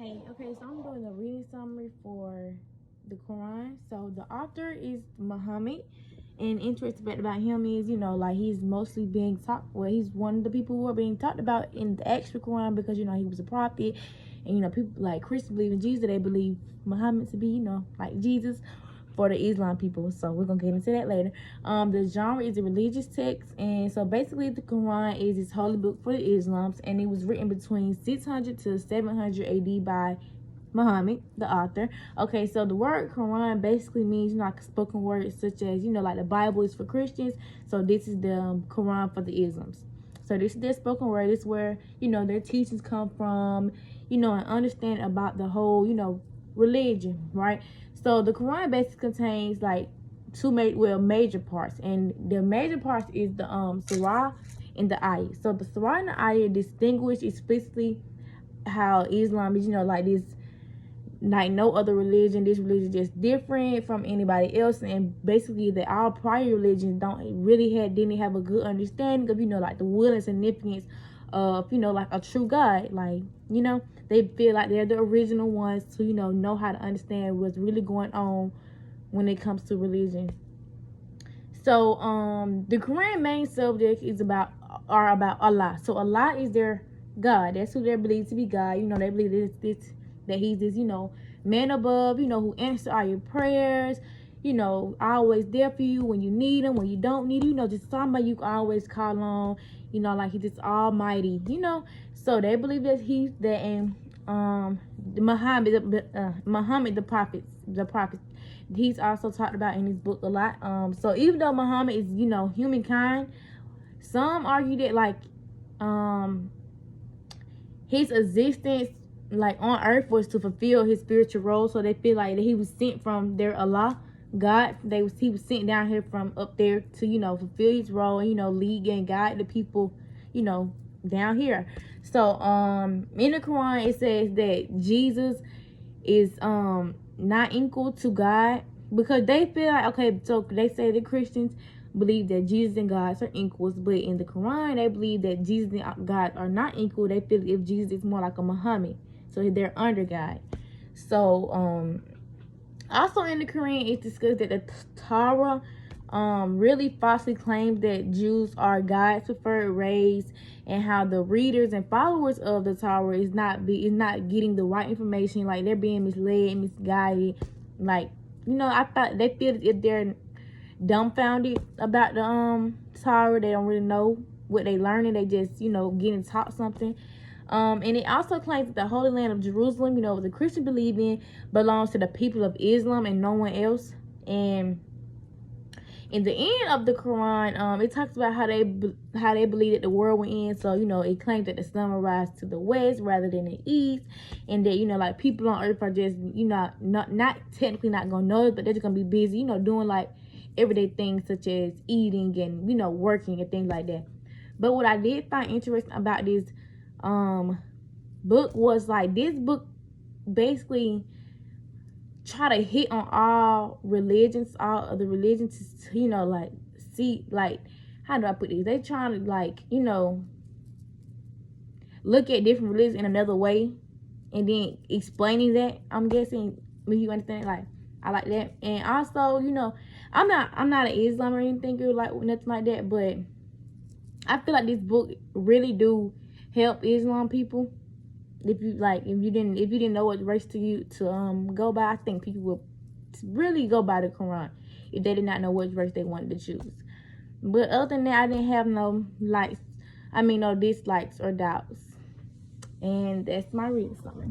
Hey, okay, so I'm doing a reading summary for the Quran. So the author is Muhammad, and interesting about him is, like he's mostly being talked. Well, he's one of the people who are being talked about in the actual Quran because he was a prophet, and people like Christians believe in Jesus. They believe Muhammad to be, like Jesus for the Islam people. So we're gonna get into that later. The genre is a religious text, and so basically the Quran is this holy book for the Islams, and it was written between 600 to 700 AD by Muhammad, the author. Okay, so the word Quran basically means like a spoken word, such as like the Bible is for Christians. So this is the Quran for the Islams. So this is their spoken word. This is where their teachings come from, and understand about the whole religion, right? So the Quran basically contains like two major parts, and the major parts is the surah and the ayat. So the surah and the ayat distinguish explicitly how Islam is, like this, like no other religion. This religion is just different from anybody else, and basically that all prior religions didn't have a good understanding of like the will and significance of like a true God. Like they feel like they're the original ones to know how to understand what's really going on when it comes to religion. So the Quran main subject are about Allah. So Allah is their God. That's who they believe to be God. They believe that he's this man above, who answers all your prayers, always there for you when you need him, when you don't need him, just somebody you can always call on, like he's just almighty, So they believe that he's that, and Muhammad the prophet, he's also talked about in his book a lot. So even though Muhammad is humankind, some argue that like his existence like on earth was to fulfill his spiritual role. So they feel like that he was sent from their Allah God. He was sent down here from up there to fulfill his role and lead and guide the people down here. So in the Quran it says that Jesus is not equal to God, because they feel like, okay, so they say the Christians believe that Jesus and God are equals, but in the Quran they believe that Jesus and God are not equal. They feel if Jesus is more like a Muhammad, so they're under God. So also in the Quran it's discussed that the Torah really falsely claims that Jews are God's preferred race, and how the readers and followers of the Torah is not getting the right information. Like they're being misled and misguided. Like I thought they feel if they're dumbfounded about the Torah, they don't really know what they learning. They just getting taught something. And it also claims that the Holy Land of Jerusalem, the Christian believe in, belongs to the people of Islam and no one else. And in the end of the Quran, it talks about how they believe that the world will end. So it claims that the sun will rise to the west rather than the east, and that like people on earth are just not technically not gonna know it, but they're just gonna be busy doing like everyday things such as eating and working and things like that. But what I did find interesting about this book was like this book basically try to hit on all religions, all other religions, to like see, like, how do I put this? They trying to like look at different religions in another way, and then explaining that. I'm guessing when you understand, like, I like that. And also I'm not an Islam or anything or like nothing like that, but I feel like this book really do help Islam people. If you didn't know what race to go by, I think people would really go by the Quran if they did not know which race they wanted to choose. But other than that, I didn't have no no dislikes or doubts. And that's my reading summary.